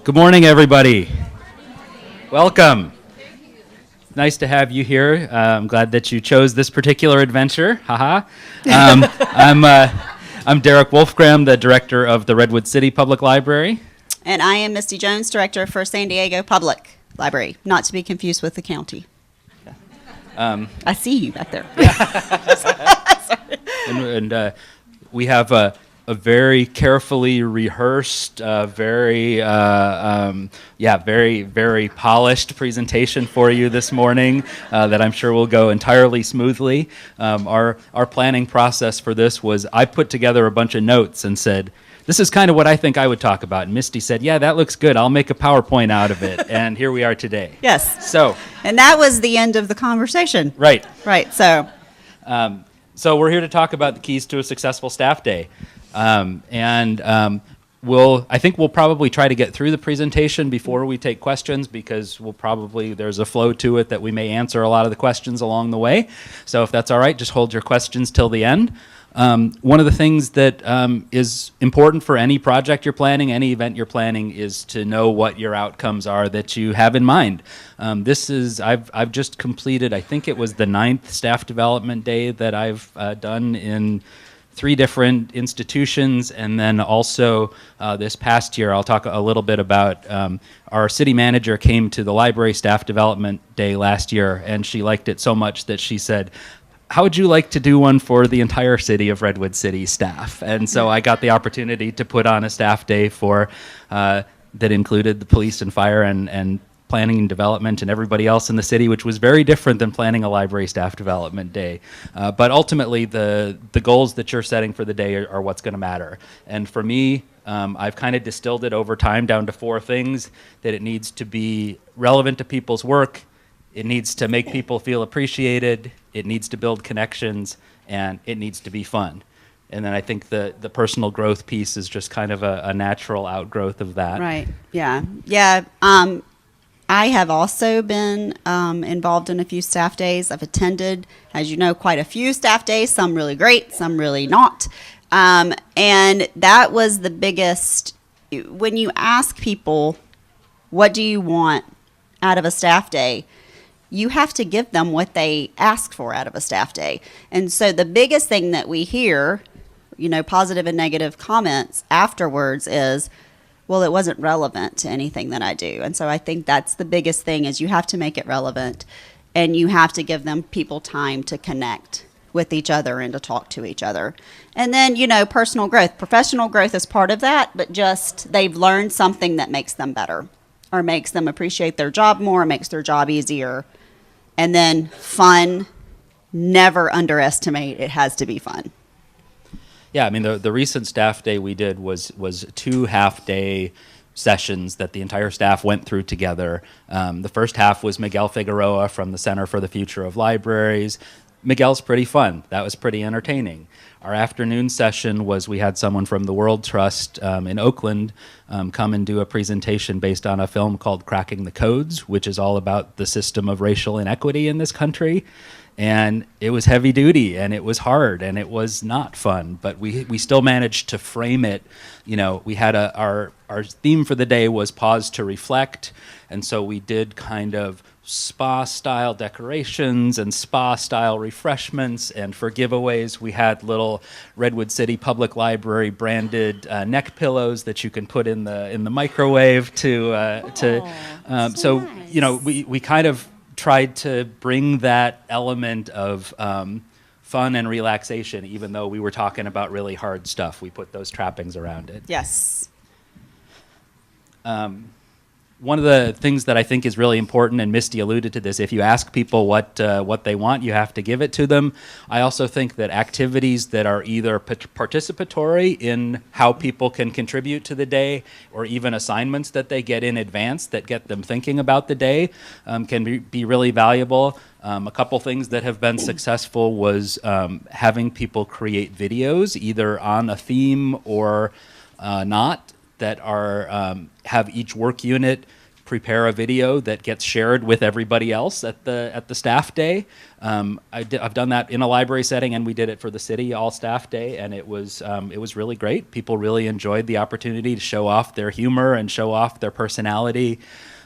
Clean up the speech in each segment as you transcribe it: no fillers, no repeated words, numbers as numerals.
Good morning, everybody. Welcome. Nice to have you here. I'm glad that you chose this particular adventure. Haha. I'm Derek Wolfgram, the director of the Redwood City Public Library. And I am Misty Jones, director for San Diego Public Library, not to be confused with the county. I see you back there. And we have a very carefully rehearsed, very polished presentation for you this morning that I'm sure will go entirely smoothly. Our planning process for this was I put together a bunch of notes and said, this is kind of what I think I would talk about. And Misty said, yeah, that looks good. I'll make a PowerPoint out of it. And here we are today. Yes. So. And that was the end of the conversation. Right. Right. So. So we're here to talk about the keys to a successful staff day. I think we'll probably try to get through the presentation before we take questions because there's a flow to it that we may answer a lot of the questions along the way. So if that's all right, just hold your questions till the end. One of the things that is important for any project you're planning, any event you're planning, is to know what your outcomes are that you have in mind. I've just completed, I think it was the 9th staff development day that I've done in 3 different institutions, and then also this past year, I'll talk a little bit about our city manager came to the library staff development day last year, and she liked it so much that she said, how would you like to do one for the entire city of Redwood City staff? And so I got the opportunity to put on a staff day that included the police and fire and planning and development and everybody else in the city, which was very different than planning a library staff development day. But ultimately, the goals that you're setting for the day are what's going to matter. And for me, I've kind of distilled it over time down to 4 things: that it needs to be relevant to people's work, it needs to make people feel appreciated, it needs to build connections, and it needs to be fun. And then I think the personal growth piece is just kind of a natural outgrowth of that. Right. Yeah. Yeah. I have also been involved in a few staff days. I've attended, as you know, quite a few staff days, some really great, some really not. And that was the biggest, when you ask people, what do you want out of a staff day, you have to give them what they ask for out of a staff day. And so the biggest thing that we hear, positive and negative comments afterwards is, well, it wasn't relevant to anything that I do. And so I think that's the biggest thing is you have to make it relevant, and you have to give them people time to connect with each other and to talk to each other. And then, personal growth. Professional growth is part of that, but just they've learned something that makes them better or makes them appreciate their job more, makes their job easier. And then fun, never underestimate, it has to be fun. Yeah, I mean, the recent staff day we did was 2 half-day sessions that the entire staff went through together. The first half was Miguel Figueroa from the Center for the Future of Libraries. Miguel's pretty fun. That was pretty entertaining. Our afternoon session was we had someone from the World Trust in Oakland come and do a presentation based on a film called Cracking the Codes, which is all about the system of racial inequity in this country. And it was heavy duty, and it was hard, and it was not fun, but we still managed to frame it. We had our theme for the day was pause to reflect, and so we did kind of spa-style decorations and spa-style refreshments, and for giveaways, we had little Redwood City Public Library branded neck pillows that you can put in the microwave so nice. We kind of tried to bring that element of fun and relaxation, even though we were talking about really hard stuff. We put those trappings around it. Yes. One of the things that I think is really important, and Misty alluded to this, if you ask people what they want, you have to give it to them. I also think that activities that are either participatory in how people can contribute to the day, or even assignments that they get in advance that get them thinking about the day, can be really valuable. A couple things that have been successful was having people create videos, either on a theme or not, that are have each work unit prepare a video that gets shared with everybody else at the staff day. I've done that in a library setting, and we did it for the city all staff day, and it was really great. People really enjoyed the opportunity to show off their humor and show off their personality.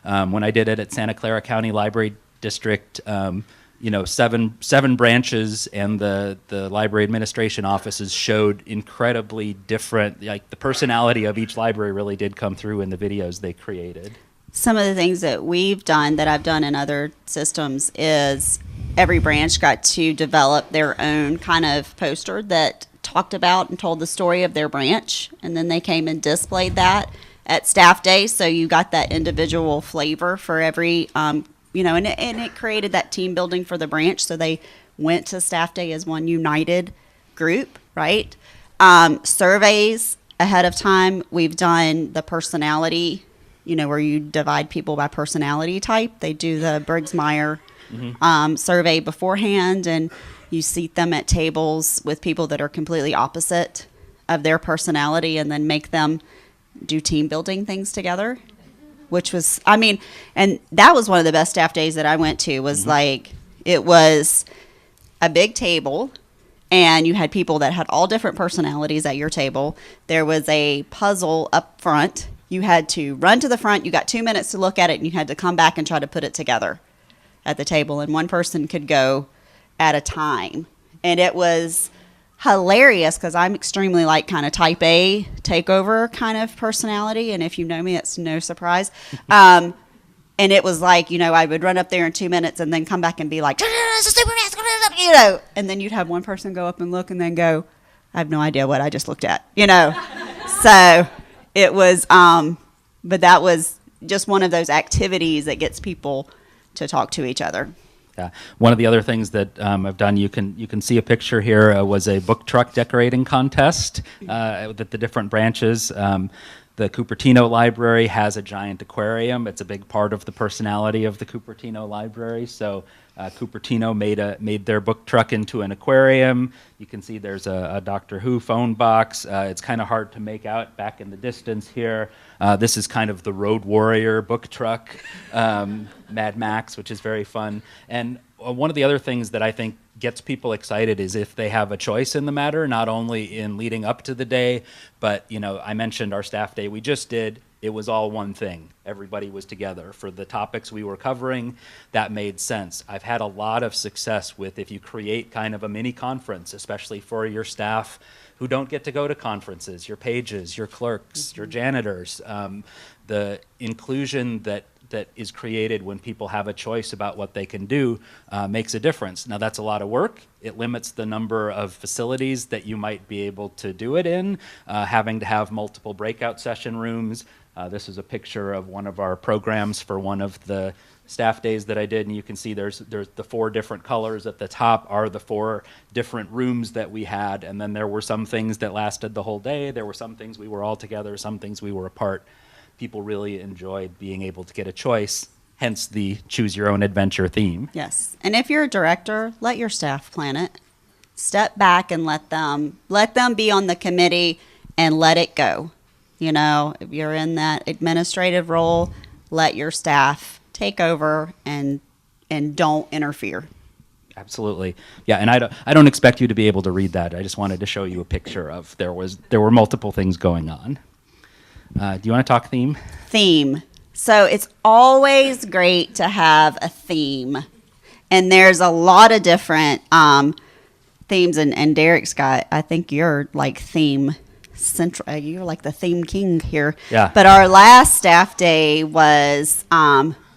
When I did it at Santa Clara County Library District, seven branches and the library administration offices showed incredibly different, like the personality of each library really did come through in the videos they created. Some of the things that we've done, that I've done in other systems, is every branch got to develop their own kind of poster that talked about and told the story of their branch, and then they came and displayed that at staff day, so you got that individual flavor for every and it created that team building for the branch, so they went to staff day as one united group, right? Surveys ahead of time. We've done the personality, where you divide people by personality type. They do the Briggs-Meyer survey beforehand, and you seat them at tables with people that are completely opposite of their personality, and then make them do team building things together. Which was, and that was one of the best staff days that I went to, was like, it was a big table, and you had people that had all different personalities at your table. There was a puzzle up front. You had to run to the front. You got 2 minutes to look at it, and you had to come back and try to put it together at the table. And one person could go at a time. And it was hilarious, because I'm extremely like kind of type A takeover kind of personality, and if you know me, it's no surprise. And it was like, I would run up there in 2 minutes and then come back and be like, and then you'd have one person go up and look and then go, I have no idea what I just looked at, So it was, but that was just one of those activities that gets people to talk to each other. Yeah. One of the other things that I've done, you can see a picture here, was a book truck decorating contest with the different branches. The Cupertino Library has a giant aquarium. It's a big part of the personality of the Cupertino Library. So Cupertino made their book truck into an aquarium. You can see there's a Doctor Who phone box. It's kind of hard to make out back in the distance here. This is kind of the Road Warrior book truck, Mad Max, which is very fun. And one of the other things that I think gets people excited is if they have a choice in the matter, not only in leading up to the day, but, I mentioned our staff day we just did. It was all one thing. Everybody was together. For the topics we were covering, that made sense. I've had a lot of success with, if you create kind of a mini conference, especially for your staff who don't get to go to conferences, your pages, your clerks, your janitors, the inclusion that is created when people have a choice about what they can do makes a difference. Now, that's a lot of work. It limits the number of facilities that you might be able to do it in, having to have multiple breakout session rooms. This is a picture of one of our programs for one of the staff days that I did, and you can see there's the 4 different colors at the top are the 4 different rooms that we had, and then there were some things that lasted the whole day. There were some things we were all together, some things we were apart. People really enjoyed being able to get a choice, hence the choose your own adventure theme. Yes. And if you're a director, let your staff plan it. Step back and let them be on the committee and let it go. If you're in that administrative role, let your staff take over and don't interfere. Absolutely. Yeah, and I don't expect you to be able to read that. I just wanted to show you a picture of there were multiple things going on. Do you want to talk theme? Theme. So it's always great to have a theme. And there's a lot of different themes. And Derek's got, I think you're like theme central. You're like the theme king here. Yeah. But our last staff day was,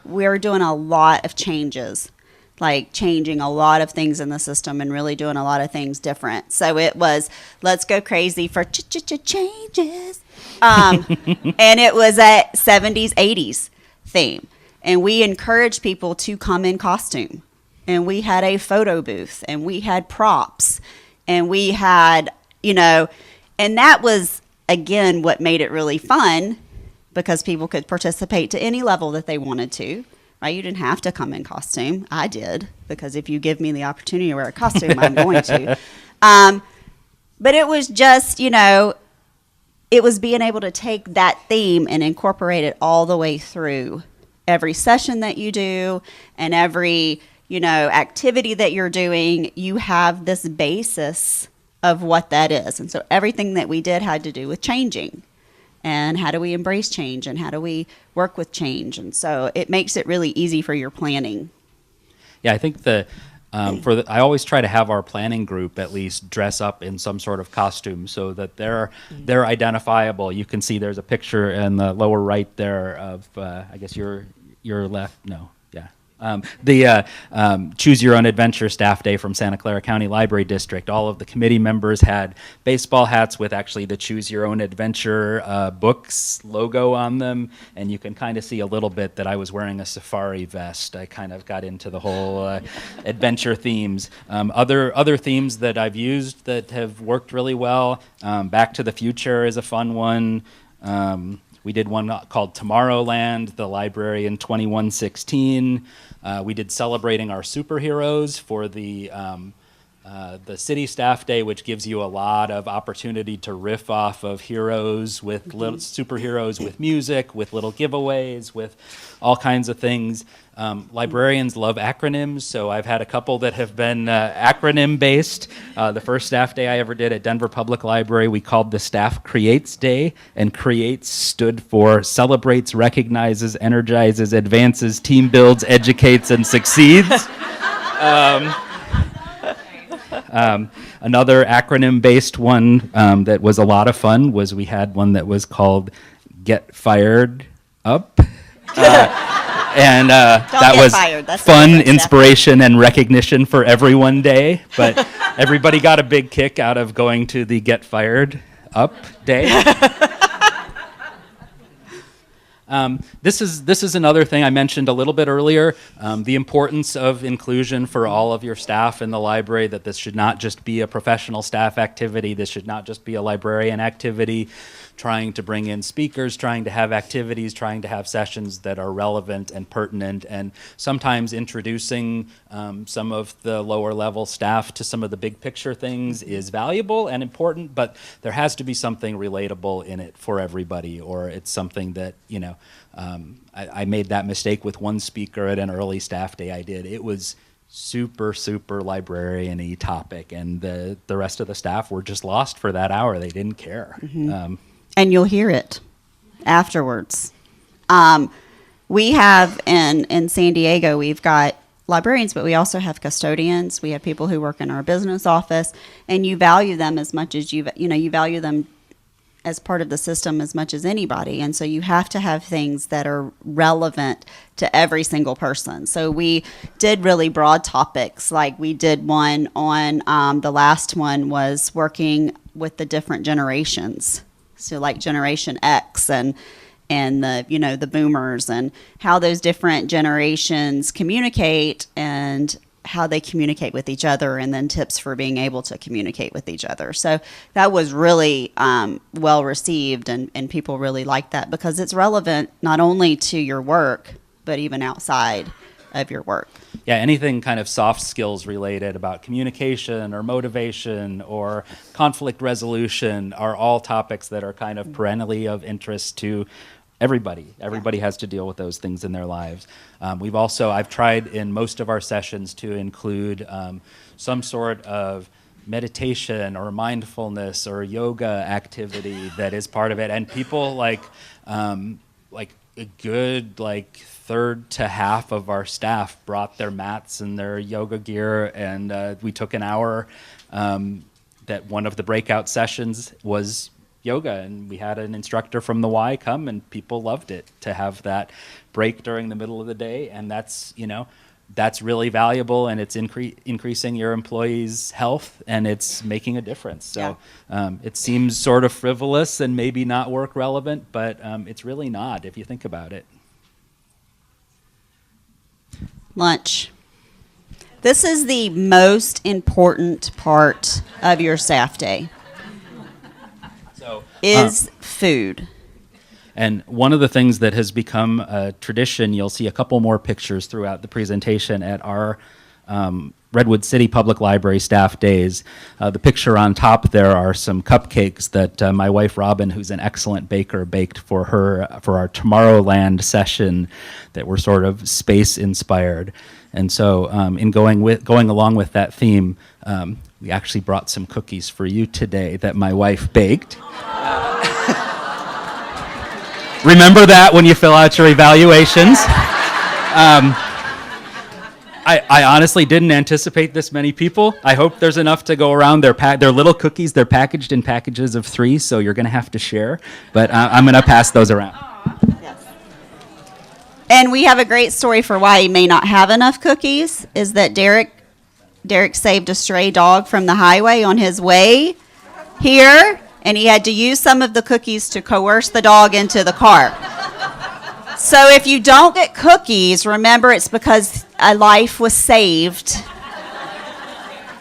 we were doing a lot of changes. Like changing a lot of things in the system and really doing a lot of things different. So it was, let's go crazy for changes. And it was a 70s, 80s theme. And we encouraged people to come in costume. And we had a photo booth. And we had props. And we had, and that was, again, what made it really fun, because people could participate to any level that they wanted to. Right? You didn't have to come in costume. I did, because if you give me the opportunity to wear a costume, I'm going to. But it was just, it was being able to take that theme and incorporate it all the way through every session that you do and every, activity that you're doing, you have this basis of what that is. And so everything that we did had to do with changing. And how do we embrace change, and how do we work with change? And so it makes it really easy for your planning. Yeah, I think I always try to have our planning group at least dress up in some sort of costume so that they're identifiable. You can see there's a picture in the lower right there of I guess your left. No, yeah. The Choose Your Own Adventure Staff Day from Santa Clara County Library District. All of the committee members had baseball hats with actually the Choose Your Own Adventure books logo on them, and you can kind of see a little bit that I was wearing a safari vest. I kind of got into the whole adventure themes. Other themes that I've used that have worked really well. Back to the Future is a fun one. We did one called Tomorrowland, the library in 2116. We did Celebrating Our Superheroes for the City Staff Day, which gives you a lot of opportunity to riff off of heroes with little superheroes with music, with little giveaways, with all kinds of things. Librarians love acronyms, so I've had a couple that have been acronym-based. The first staff day I ever did at Denver Public Library, we called the Staff Creates Day, and Creates stood for Celebrates, Recognizes, Energizes, Advances, Team Builds, Educates, and Succeeds. Another acronym-based one that was a lot of fun was we had one that was called Get Fired Up. And that was fun, inspiration, and recognition for everyone day. But everybody got a big kick out of going to the Get Fired Up day. This is another thing I mentioned a little bit earlier, the importance of inclusion for all of your staff in the library, that this should not just be a professional staff activity, this should not just be a librarian activity, trying to bring in speakers, trying to have activities, trying to have sessions that are relevant and pertinent, and sometimes introducing some of the lower level staff to some of the big picture things is valuable and important, but there has to be something relatable in it for everybody, or it's something that, I made that mistake with one speaker at an early staff day I did. It was super librarian-y topic, and the rest of the staff were just lost for that hour. They didn't care. Mm-hmm. And you'll hear it afterwards. We have in San Diego, we've got librarians, but we also have custodians. We have people who work in our business office, and you value them as much as you value them as part of the system as much as anybody. And so you have to have things that are relevant to every single person. So we did really broad topics. Like we did one on, the last one was working with the different generations. So like Generation X and the boomers, and how those different generations communicate and how they communicate with each other, and then tips for being able to communicate with each other. So that was really well received, and people really liked that because it's relevant not only to your work, but even outside of your work. Yeah, anything kind of soft skills related about communication or motivation or conflict resolution are all topics that are kind of perennially of interest to everybody. Everybody has to deal with those things in their lives. I've tried in most of our sessions to include some sort of meditation or mindfulness or yoga activity that is part of it. And people like a good third to half of our staff brought their mats and their yoga gear, and we took an hour that one of the breakout sessions was yoga, and we had an instructor from the Y come, and people loved it to have that break during the middle of the day. And that's really valuable, and it's increasing your employees' health, and it's making a difference. So it seems sort of frivolous and maybe not work relevant, but it's really not if you think about it. Lunch. This is the most important part of your staff day. Is food. And one of the things that has become a tradition, you'll see a couple more pictures throughout the presentation at our Redwood City Public Library Staff Days. The picture on top there are some cupcakes that my wife Robin, who's an excellent baker, baked for our Tomorrowland session that were sort of space inspired. And so in going along with that theme, we actually brought some cookies for you today that my wife baked. Remember that when you fill out your evaluations. I honestly didn't anticipate this many people. I hope there's enough to go around. They're little cookies. They're packaged in packages of 3, so you're going to have to share. But I'm going to pass those around. Yes. And we have a great story for why he may not have enough cookies, is that Derek saved a stray dog from the highway on his way here, and he had to use some of the cookies to coerce the dog into the car. So if you don't get cookies, remember it's because a life was saved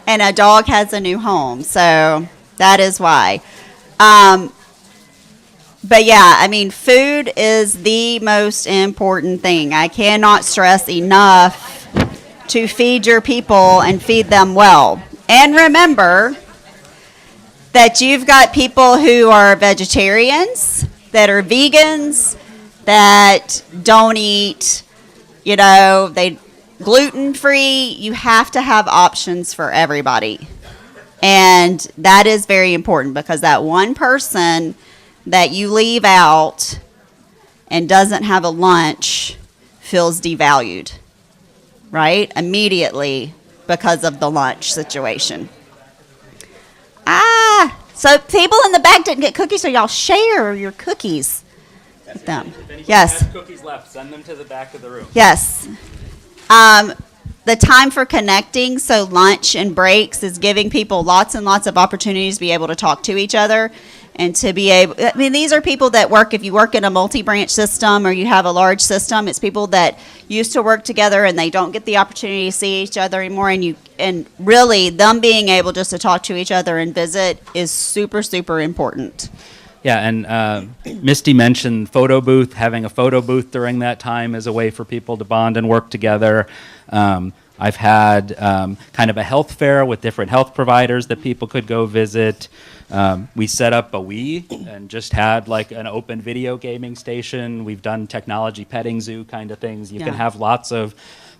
and a dog has a new home. So that is why. But yeah, I mean, food is the most important thing. I cannot stress enough to feed your people and feed them well. And remember that you've got people who are vegetarians, that are vegans, that don't eat, they gluten-free. You have to have options for everybody. And that is very important, because that one person that you leave out and doesn't have a lunch feels devalued, right? Immediately, because of the lunch situation. So people in the back didn't get cookies, so y'all share your cookies with them. If anybody Yes. has cookies left, send them to the back of the room. Yes. The time for connecting, so lunch and breaks, is giving people lots and lots of opportunities to be able to talk to each other and to be able, I mean, these are people that work, if you work in a multi-branch system or you have a large system, it's people that used to work together and they don't get the opportunity to see each other anymore, and really them being able just to talk to each other and visit is super, super important. Yeah, and Misty mentioned having a photo booth during that time is a way for people to bond and work together. I've had kind of a health fair with different health providers that people could go visit. We set up a Wii and just had like an open video gaming station. We've done technology petting zoo kind of things. You can have lots of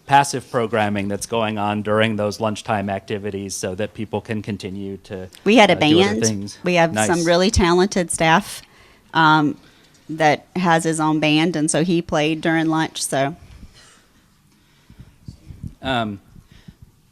passive programming that's going on during those lunchtime activities so that people can continue to We had a do other band. things. We have Nice. some really talented staff that has his own band, and so he played during lunch. So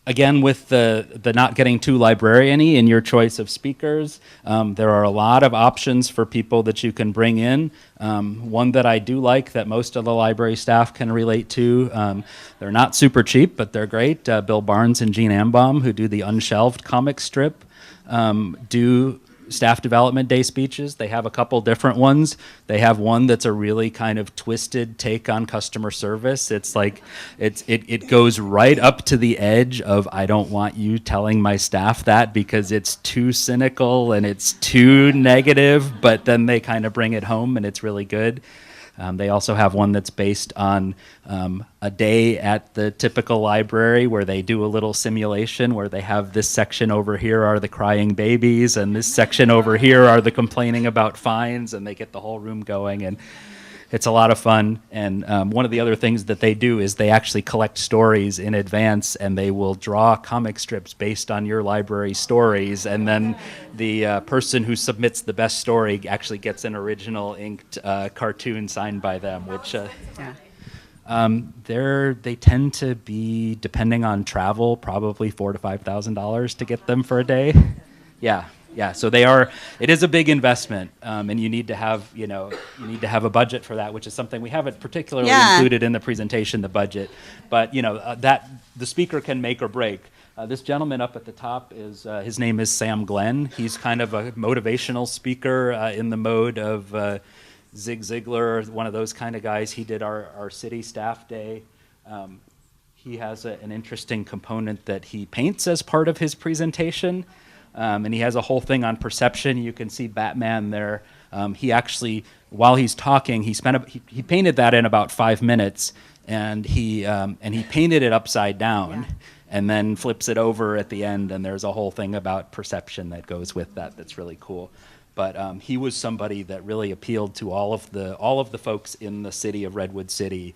Again, with the not getting too librarian-y in your choice of speakers, there are a lot of options for people that you can bring in. One that I do like that most of the library staff can relate to, they're not super cheap, but they're great. Bill Barnes and Gene Ambaum, who do the Unshelved comic strip, do staff development day speeches. They have a couple different ones. They have one that's a really kind of twisted take on customer service. It's like it goes right up to the edge of I don't want you telling my staff that because it's too cynical and it's too negative, but then they kind of bring it home and it's really good. They also have one that's based on a day at the typical library where they do a little simulation where they have this section over here are the crying babies and this section over here are the complaining about fines, and they get the whole room going, and it's a lot of fun. And one of the other things that they do is they actually collect stories in advance, and they will draw comic strips based on your library stories, and then the person who submits the best story actually gets an original inked cartoon signed by them, which they tend to be, depending on travel, probably $4,000 to $5,000 to get them for a day. Yeah, so it is a big investment, and you need to have a budget for that, which is something we haven't particularly included in the presentation, the budget, but that the speaker can make or break. This gentleman up at the top his name is Sam Glenn. He's kind of a motivational speaker in the mode of Zig Ziglar, one of those kind of guys. He did our city staff day. He has an interesting component that he paints as part of his presentation. And he has a whole thing on perception. You can see Batman there. He actually, while he's talking, he painted that in about 5 minutes, and he painted it upside down. and then flips it over at the end, and there's a whole thing about perception that goes with that that's really cool. But he was somebody that really appealed to all of the folks in the city of Redwood City,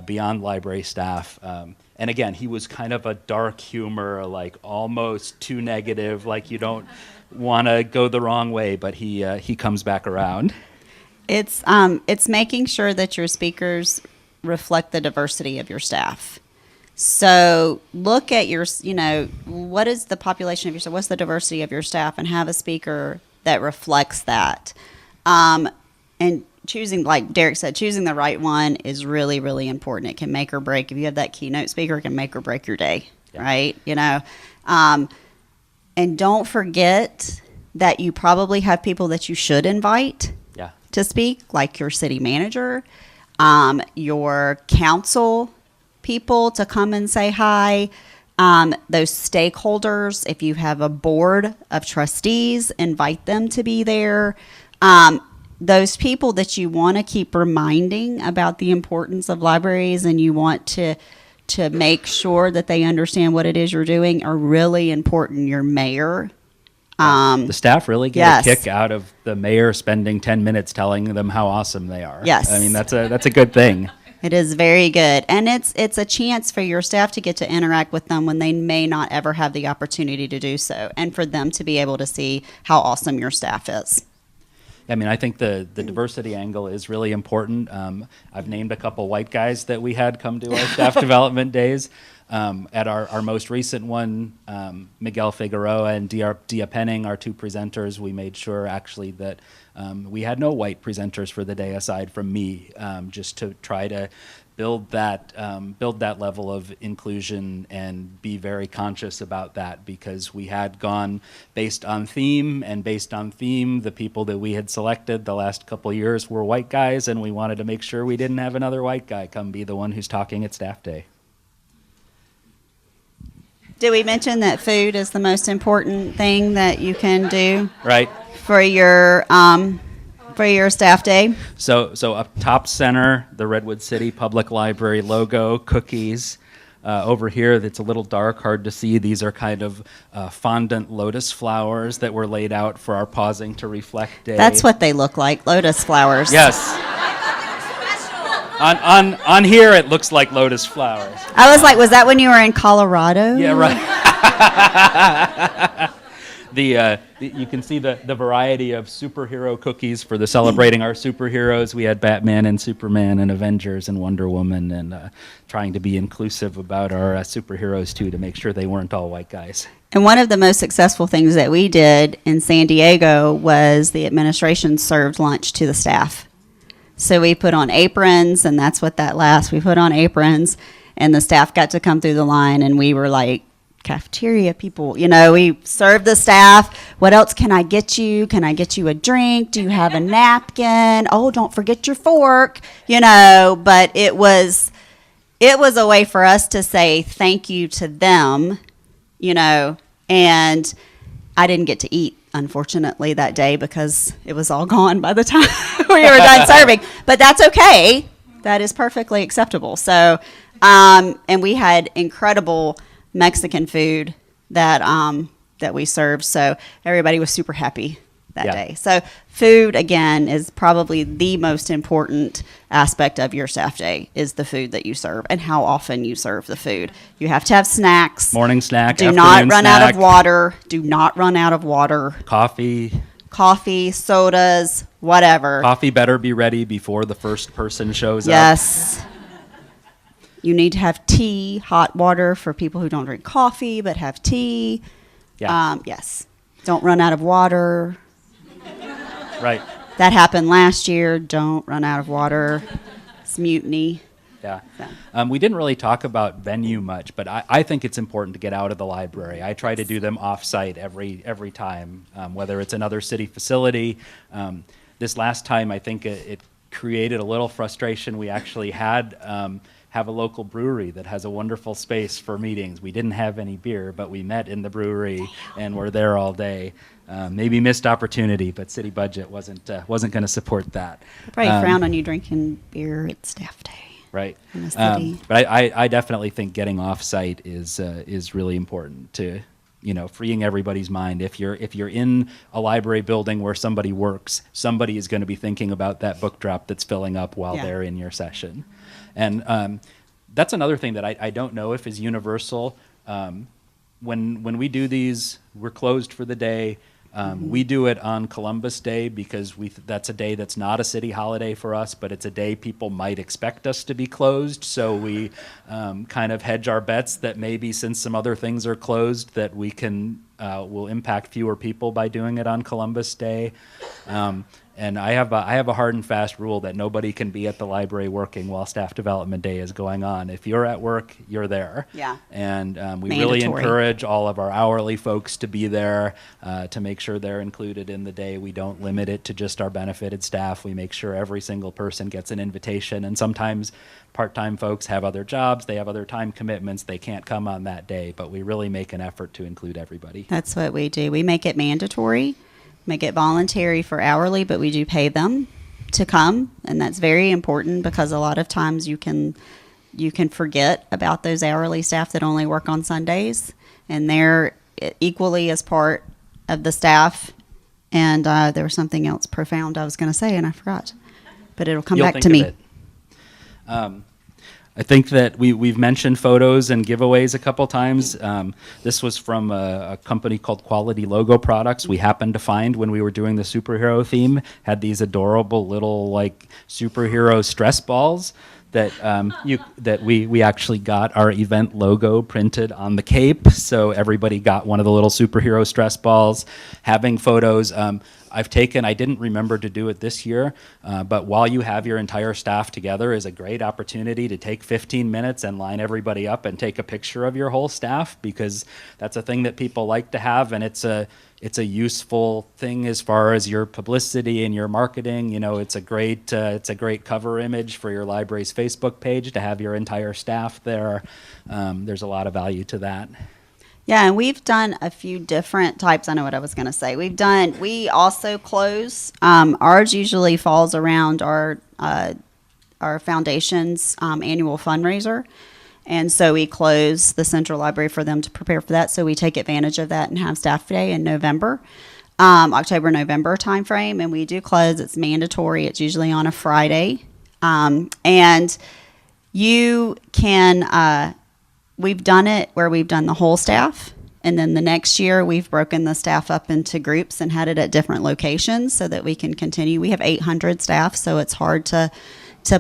beyond library staff. And again, he was kind of a dark humor, like almost too negative, like you don't want to go the wrong way, but he comes back around. It's making sure that your speakers reflect the diversity of your staff. So look at your, what is the population of your staff? What's the diversity of your staff? And have a speaker that reflects that. And choosing, like Derek said, choosing the right one is really, really important. It can make or break. If you have that keynote speaker, it can make or break your day, right? And don't forget that you probably have people that you should invite to speak, like your city manager, your council people to come and say hi. Those stakeholders, if you have a board of trustees, invite them to be there. Those people that you want to keep reminding about the importance of libraries and you want to make sure that they understand what it is you're doing are really important. Your mayor. The staff really get a kick out of the mayor spending 10 minutes telling them how awesome they are. Yes. I mean, that's a good thing. It is very good. And it's a chance for your staff to get to interact with them when they may not ever have the opportunity to do so, and for them to be able to see how awesome your staff is. I mean, I think the diversity angle is really important. I've named a couple white guys that we had come to our staff development days. At our most recent one, Miguel Figueroa and Dia Penning, our two presenters, we made sure actually that we had no white presenters for the day aside from me, just to try to build that level of inclusion and be very conscious about that, because we had gone based on theme, and based on theme, the people that we had selected the last couple of years were white guys, and we wanted to make sure we didn't have another white guy come be the one who's talking at staff day. Did we mention that food is the most important thing that you can do? Right. For your staff day? So up top center, the Redwood City Public Library logo, cookies. Over here, that's a little dark, hard to see. These are kind of fondant lotus flowers that were laid out for our pausing to reflect day. That's what they look like, lotus flowers. Yes. On here, it looks like lotus flowers. I was like, was that when you were in Colorado? Yeah, right. You can see the variety of superhero cookies for the celebrating our superheroes. We had Batman and Superman and Avengers and Wonder Woman, and trying to be inclusive about our superheroes too, to make sure they weren't all white guys. And one of the most successful things that we did in San Diego was the administration served lunch to the staff. So we put on aprons, and that's what that lasts. We put on aprons, and the staff got to come through the line, and we were like cafeteria people. We served the staff. What else can I get you? Can I get you a drink? Do you have a napkin? Oh, don't forget your fork. But it was a way for us to say thank you to them, and I didn't get to eat, unfortunately, that day because it was all gone by the time we were done serving. But that's okay. That is perfectly acceptable. So, and we had incredible Mexican food that we served. So everybody was super happy that day. So food, again, is probably the most important aspect of your staff day, is the food that you serve and how often you serve the food. You have to have snacks. Morning snack, do not run out of water. Do not run out of water. Coffee, sodas, whatever. Coffee better be ready before the first person shows up. Yes. You need to have tea, hot water for people who don't drink coffee but have tea. Yeah. Yes. Don't run out of water. Right. That happened last year. Don't run out of water. It's mutiny. Yeah. We didn't really talk about venue much, but I think it's important to get out of the library. I try to do them off-site every time, whether it's another city facility. This last time, I think it created a little frustration. We actually have a local brewery that has a wonderful space for meetings. We didn't have any beer, but we met in the brewery and were there all day. Maybe missed opportunity, but city budget wasn't going to support that. Probably frown on you drinking beer at staff day. in the city. But I definitely think getting off-site is really important to, freeing everybody's mind. If you're in a library building where somebody works, somebody is going to be thinking about that book drop that's filling up while they're in your session. And that's another thing that I don't know if is universal. When we do these, we're closed for the day. We do it on Columbus Day because that's a day that's not a city holiday for us, but it's a day people might expect us to be closed. So we kind of hedge our bets that maybe since some other things are closed that we will impact fewer people by doing it on Columbus Day. And I have a hard and fast rule that nobody can be at the library working while Staff Development Day is going on. If you're at work, you're there. Yeah. And we Mandatory. really encourage all of our hourly folks to be there to make sure they're included in the day. We don't limit it to just our benefited staff. We make sure every single person gets an invitation. And sometimes part-time folks have other jobs. They have other time commitments. They can't come on that day. But we really make an effort to include everybody. That's what we do. We make it mandatory. Make it voluntary for hourly, but we do pay them to come, and that's very important because a lot of times you can forget about those hourly staff that only work on Sundays, and they're equally as part of the staff. And there was something else profound I was going to say, and I forgot, but it'll come back to me. I think that we've mentioned photos and giveaways a couple times. This was from a company called Quality Logo Products. We happened to find when we were doing the superhero theme, had these adorable little like superhero stress balls that we actually got our event logo printed on the cape. So everybody got one of the little superhero stress balls. Having photos. I didn't remember to do it this year, but while you have your entire staff together is a great opportunity to take 15 minutes and line everybody up and take a picture of your whole staff, because that's a thing that people like to have, and it's a useful thing as far as your publicity and your marketing. It's a great cover image for your library's Facebook page to have your entire staff there. There's a lot of value to that. Yeah, and we've done a few different types. I know what I was going to say. We also close. Ours usually falls around our foundation's annual fundraiser. And so we close the Central Library for them to prepare for that. So we take advantage of that and have Staff Day in November, October-November timeframe. And we do close. It's mandatory. It's usually on a Friday. And you can... We've done it where we've done the whole staff, and then the next year we've broken the staff up into groups and had it at different locations so that we can continue. We have 800 staff, so it's hard to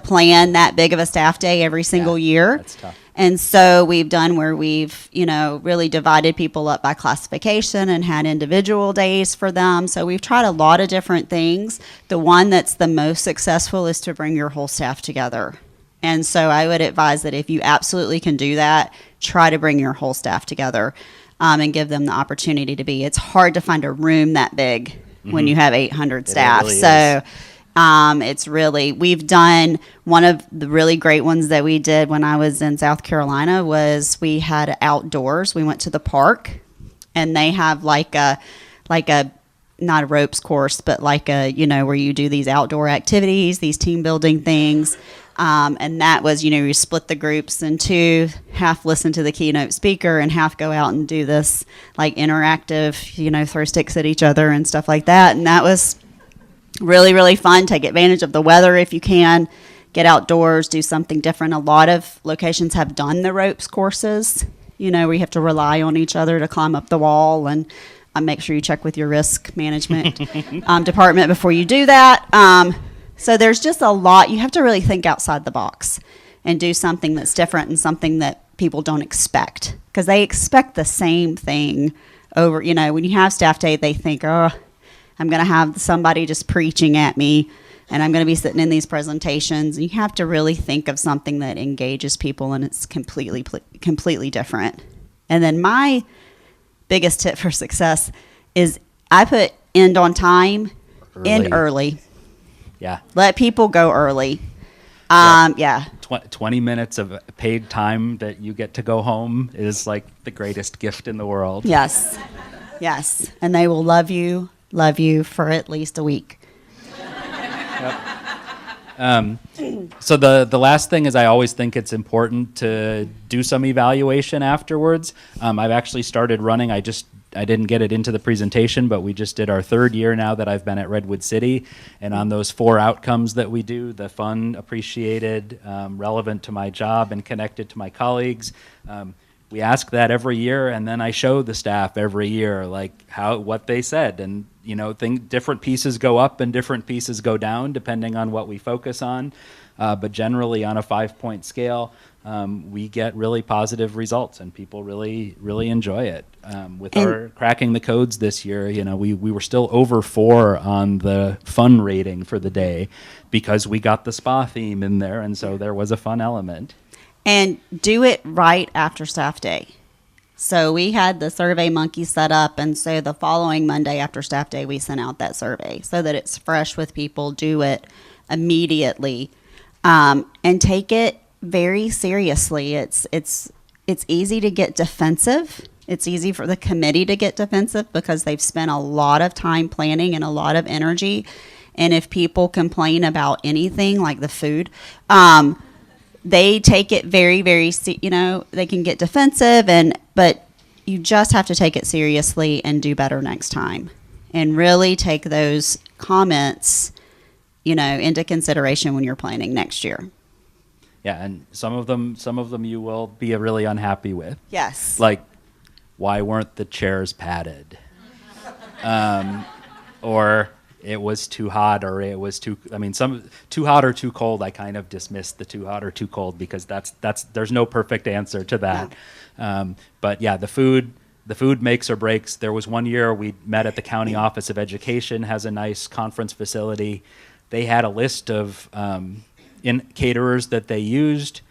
plan that big of a staff day every single year. That's tough. And so we've done where we've, really divided people up by classification and had individual days for them. So we've tried a lot of different things. The one that's the most successful is to bring your whole staff together. And so I would advise that if you absolutely can do that, try to bring your whole staff together and give them the opportunity to be. It's hard to find a room that big when you have 800 staff. Really so it's really, we've done one of the really great ones that we did when I was in South Carolina was we had outdoors. We went to the park, and they have like a not a ropes course, but like a, where you do these outdoor activities, these team building things. And that was, you split the groups in two, half listen to the keynote speaker and half go out and do this like interactive, throw sticks at each other and stuff like that. And that was really, really fun. Take advantage of the weather if you can. Get outdoors, do something different. A lot of locations have done the ropes courses, where you have to rely on each other to climb up the wall, and make sure you check with your risk management department before you do that. So there's just a lot. You have to really think outside the box and do something that's different and something that people don't expect, because they expect the same thing over, when you have staff day, they think, oh, I'm going to have somebody just preaching at me and I'm going to be sitting in these presentations. And you have to really think of something that engages people, and it's completely different. And then my biggest tip for success is I put end on time, end early. Yeah. Let people go early. 20 minutes of paid time that you get to go home is like the greatest gift in the world. Yes. Yes. And they will love you for at least a week. Yep. So the last thing is I always think it's important to do some evaluation afterwards. I've actually started running. I didn't get it into the presentation, but we just did our 3rd year now that I've been at Redwood City. And on those 4 outcomes that we do, the fun, appreciated, relevant to my job, and connected to my colleagues, we ask that every year, and then I show the staff every year like what they said. And different pieces go up and different pieces go down depending on what we focus on. But generally on a 5-point scale, we get really positive results, and people really, really enjoy it. With our cracking the codes this year, we were still over 4 on the fun rating for the day because we got the spa theme in there, and so there was a fun element. And do it right after staff day. So we had the Survey Monkey set up, and so the following Monday after staff day, we sent out that survey so that it's fresh with people. Do it immediately, and take it very seriously. It's easy to get defensive. It's easy for the committee to get defensive because they've spent a lot of time planning and a lot of energy. And if people complain about anything like the food, they take it very, very, they can get defensive, but you just have to take it seriously and do better next time, and really take those comments, into consideration when you're planning next year. Yeah, and some of them you will be really unhappy with. Yes. Like, why weren't the chairs padded? Or it was too hot, or it was too hot or too cold. I kind of dismissed the too hot or too cold because there's no perfect answer to that. No. But yeah, the food makes or breaks. There was one year we met at the County Office of Education, has a nice conference facility. They had a list of caterers that they used.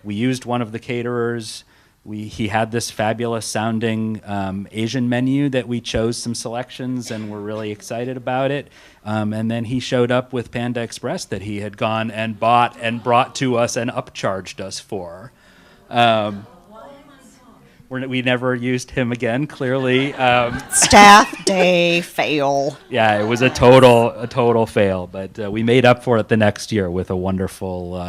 We used one of the caterers. He had this fabulous sounding Asian menu that we chose some selections, and we're really excited about it. And then he showed up with Panda Express that he had gone and bought and brought to us and upcharged us for. We never used him again, clearly. Staff day fail. Yeah, it was a total fail, but we made up for it the next year with a wonderful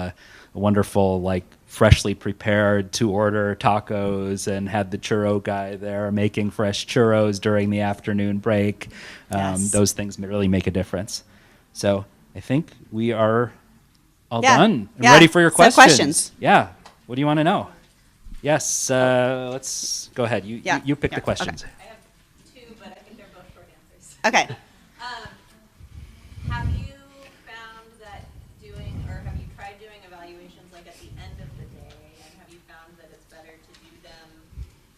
like freshly prepared to order tacos, and had the churro guy there making fresh churros during the afternoon break. Yes. Those things really make a difference. So I think we are all done. I'm ready for your questions. So questions. Yeah. What do you want to know? Yes. Let's go ahead. You pick the questions. I have 2, but I think they're both short answers. Okay. Have you found that have you tried doing evaluations like at the end of the day, and have you found that it's better to do them,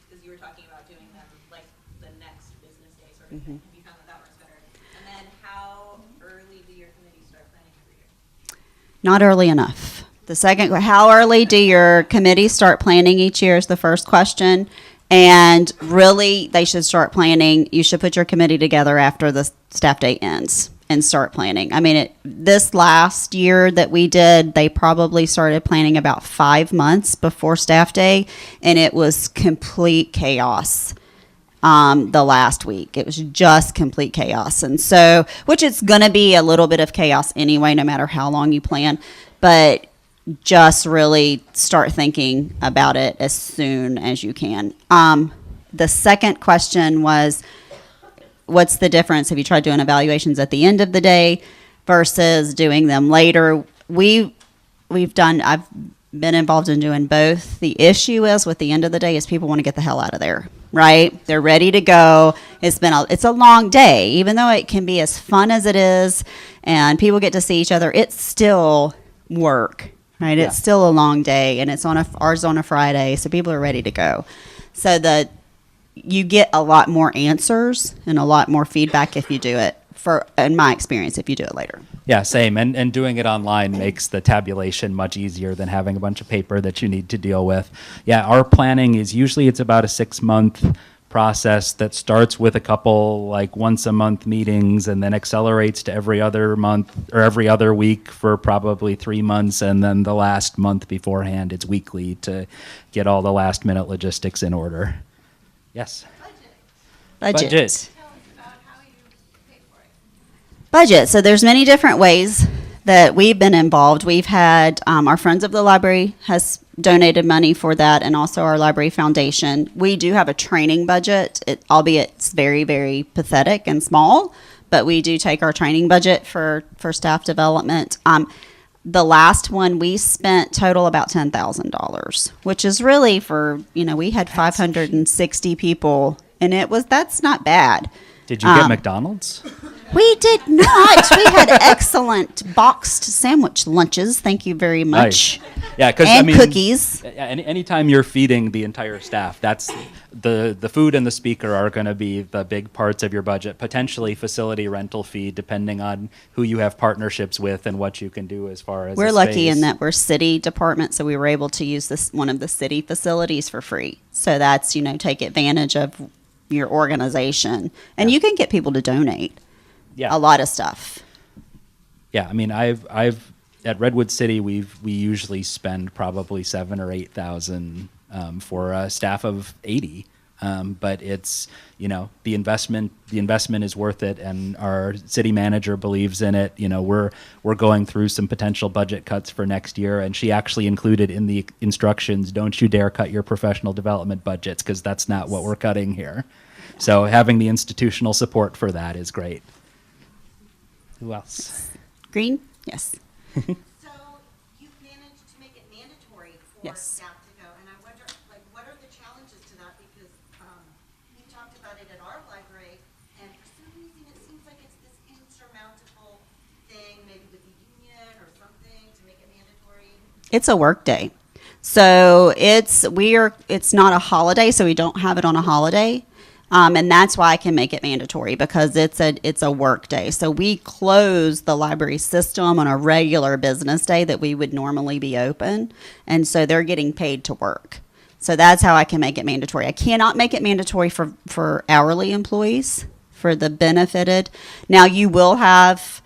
because you were talking about doing them like the next business day sort of thing. Have you found that works better? And then how early do your committees start planning every year? Not early enough. The second, how early do your committees start planning each year is the first question. And really, they should start planning. You should put your committee together after the staff day ends and start planning. I mean, this last year that we did, they probably started planning about 5 months before staff day, and it was complete chaos. The last week, it was just complete chaos. And so, which it's going to be a little bit of chaos anyway, no matter how long you plan, but just really start thinking about it as soon as you can. The second question was, what's the difference? Have you tried doing evaluations at the end of the day versus doing them later? I've been involved in doing both. The issue is with the end of the day is people want to get the hell out of there, right? They're ready to go. It's a long day, even though it can be as fun as it is and people get to see each other. It's still work, right? Yeah. It's still a long day, and it's ours on a Friday, so people are ready to go. So you get a lot more answers and a lot more feedback if you do it, in my experience, if you do it later. Yeah, same. And doing it online makes the tabulation much easier than having a bunch of paper that you need to deal with. Yeah, our planning is usually it's about a 6-month process that starts with a couple like once a month meetings and then accelerates to every other month or every other week for probably 3 months, and then the last month beforehand it's weekly to get all the last minute logistics in order. Yes. Budget. Tell us about how you pay for it. Budget. So there's many different ways that we've been involved. We've had our Friends of the Library has donated money for that, and also our Library Foundation. We do have a training budget, albeit it's very, very pathetic and small, but we do take our training budget for staff development. The last one we spent total about $10,000, which is really for, we had 560 people, and that's not bad. Did you get McDonald's? We did not. We had excellent boxed sandwich lunches. Thank you very much. Nice. Yeah, because and cookies. Anytime you're feeding the entire staff, that's the food and the speaker are going to be the big parts of your budget. Potentially facility rental fee, depending on who you have partnerships with and what you can do as far as. We're lucky in that we're city department, so we were able to use one of the city facilities for free. So that's take advantage of your organization, and you can get people to donate. Yeah. A lot of stuff. Yeah, I mean, I've at Redwood City we usually spend probably $7,000 or $8,000 for a staff of 80, but it's the investment is worth it, and our city manager believes in it. We're going through some potential budget cuts for next year, and she actually included in the instructions, don't you dare cut your professional development budgets, because that's not what we're cutting here. So having the institutional support for that is great. Who else? Green? Yes. So you've managed to make it mandatory for Yes. staff to go, and I wonder, what are the challenges to that? Because we talked about it at our library, and for some reason it seems like it's this insurmountable thing, maybe with the union or something, to make it mandatory. It's a work day. So it's not a holiday, so we don't have it on a holiday. And that's why I can make it mandatory, because it's a work day. So we close the library system on a regular business day that we would normally be open. And so they're getting paid to work. So that's how I can make it mandatory. I cannot make it mandatory for hourly employees, for the benefited. Now you will have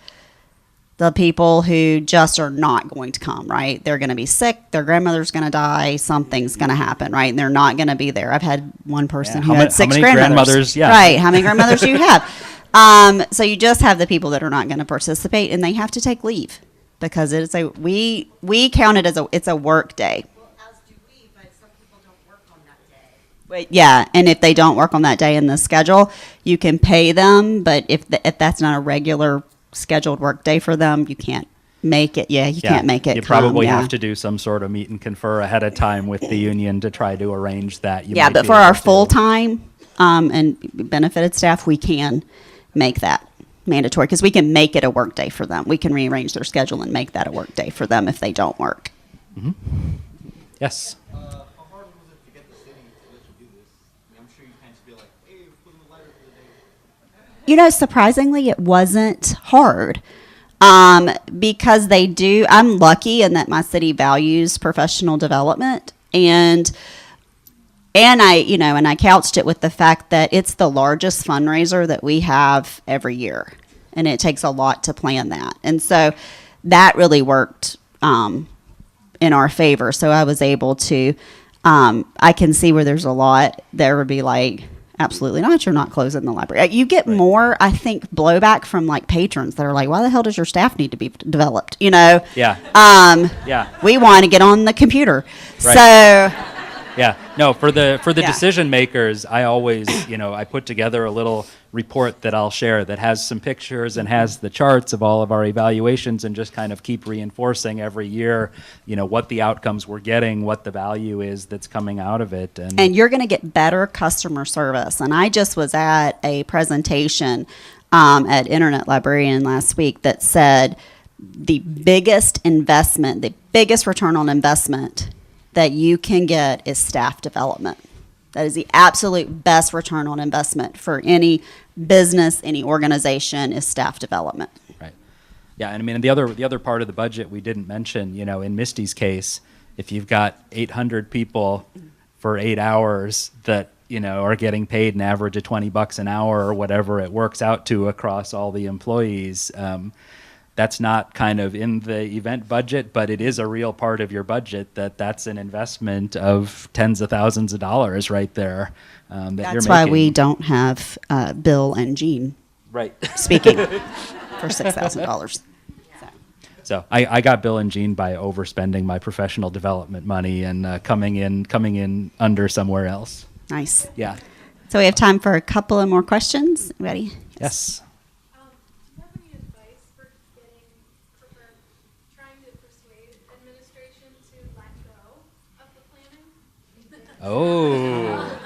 the people who just are not going to come, right? They're going to be sick, their grandmother's going to die, something's going to happen, right? And they're not going to be there. I've had one person who had 6 grandmothers. Yeah. Right, how many grandmothers do you have? So you just have the people that are not going to participate, and they have to take leave, because we count it as it's a work day. Well, as do we, but some people don't work on that day. But yeah, and if they don't work on that day in the schedule, you can pay them, but if that's not a regular scheduled work day for them, you can't make it. Yeah, you can't make it. You probably have to do some sort of meet and confer ahead of time with the union to try to arrange that. But for our full-time and benefited staff, we can make that mandatory, because we can make it a work day for them. We can rearrange their schedule and make that a work day for them if they don't work. Mm-hmm. Yes. How hard was it to get the city to let you do this? I mean, I'm sure you can't just be like, hey, we're putting the library for the day. Surprisingly, it wasn't hard, because I'm lucky in that my city values professional development, and I couched it with the fact that it's the largest fundraiser that we have every year, and it takes a lot to plan that. And so that really worked in our favor. So I was able to, I can see where there's a lot, there would be like, absolutely not, you're not closing the library. You get more, I think, blowback from patrons that are like, why the hell does your staff need to be developed? Yeah. Yeah. We want to get on the computer. Right. So Yeah. No, for the Yeah. decision makers, I always, I put together a little report that I'll share that has some pictures and has the charts of all of our evaluations, and just kind of keep reinforcing every year, what the outcomes we're getting, what the value is that's coming out of it. And you're going to get better customer service. And I just was at a presentation at Internet Librarian last week that said the biggest investment, the biggest return on investment that you can get is staff development. That is the absolute best return on investment for any business, any organization, is staff development. Right. Yeah, and I mean, the other part of the budget we didn't mention, in Misty's case, if you've got 800 people for 8 hours that, are getting paid an average of $20 an hour or whatever it works out to across all the employees, that's not kind of in the event budget, but it is a real part of your budget. That's an investment of tens of thousands of dollars right there. That's why we don't have Bill and Jean right speaking for $6,000. So I got Bill and Jean by overspending my professional development money and coming in under somewhere else. Nice. Yeah. So we have time for a couple of more questions. Ready? Yes. Do you have any advice for trying to persuade administration to let go of the planning? Oh.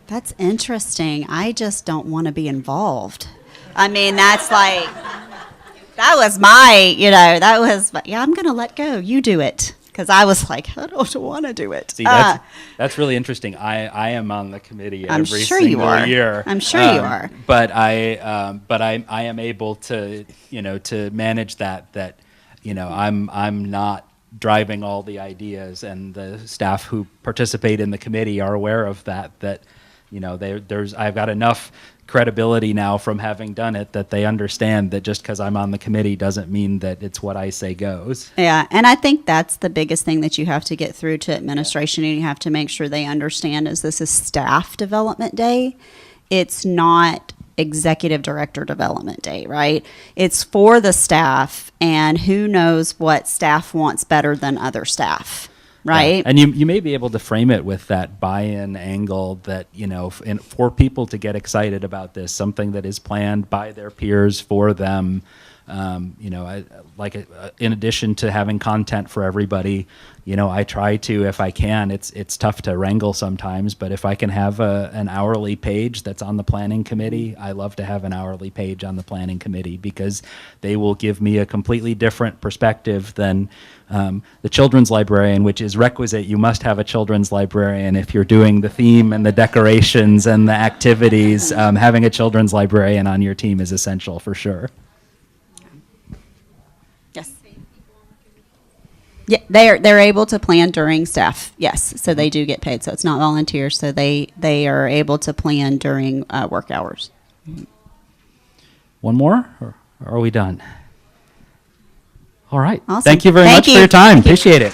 That's interesting. I just don't want to be involved. I mean, that's like, that was my, yeah, I'm going to let go. You do it. Because I was like, I don't want to do it. See, that's really interesting. I am on the committee I'm every sure you single are. year. I'm sure you are. But I am able to, to manage that, I'm not driving all the ideas, and the staff who participate in the committee are aware of that, I've got enough credibility now from having done it that they understand that just because I'm on the committee doesn't mean that it's what I say goes. Yeah, and I think that's the biggest thing that you have to get through to administration, and you have to make sure they understand is this is staff development day. It's not executive director development day, right? It's for the staff, and who knows what staff wants better than other staff. Right. Yeah. And you may be able to frame it with that buy-in angle that, for people to get excited about this, something that is planned by their peers for them. In addition to having content for everybody, I try to, if I can, it's tough to wrangle sometimes, but if I can have an hourly page that's on the planning committee, I love to have an hourly page on the planning committee because they will give me a completely different perspective than the children's librarian, which is requisite. You must have a children's librarian if you're doing the theme and the decorations and the activities. Having a children's librarian on your team is essential for sure. Yes. Yeah, they're able to plan during staff. Yes, so they do get paid. So it's not volunteers. So they are able to plan during work hours. One more, or are we done? All right. Awesome. Thank you very Thank much you. for your time. Thank you. Appreciate it.